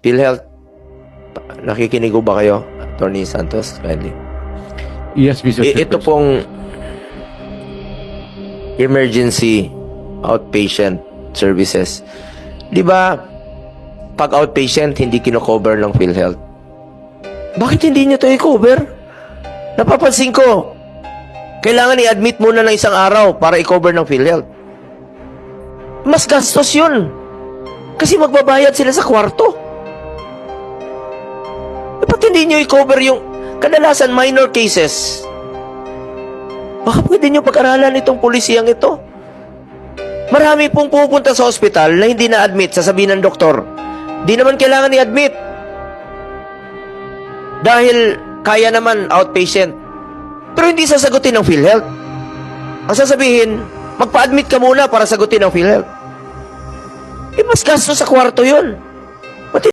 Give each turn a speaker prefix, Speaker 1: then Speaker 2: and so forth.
Speaker 1: PhilHealth, nakikinig ba kayo, Attorney Santos? Kindly.
Speaker 2: Yes, Mr.
Speaker 1: Ito
Speaker 2: Chairperson.
Speaker 1: pong emergency outpatient services. Di ba, pag outpatient, hindi kino-cover ng PhilHealth? Bakit hindi nyo ito i-cover? Napapansin ko, kailangan i-admit muna ng isang araw para i-cover ng PhilHealth. Mas gastos yun. Kasi magbabayad sila sa kwarto. Ba't hindi nyo i-cover yung kadalasan minor cases? Baka pwede nyo pag-aralan itong pulisiyang ito. Marami pong pupunta sa ospital na hindi na-admit, sasabihin ng doktor, di naman kailangan i-admit. Dahil kaya naman outpatient. Pero hindi sasagutin ng PhilHealth. Ang sasabihin, magpa-admit ka muna para sagutin ng PhilHealth. Mas gasto sa kwarto yun.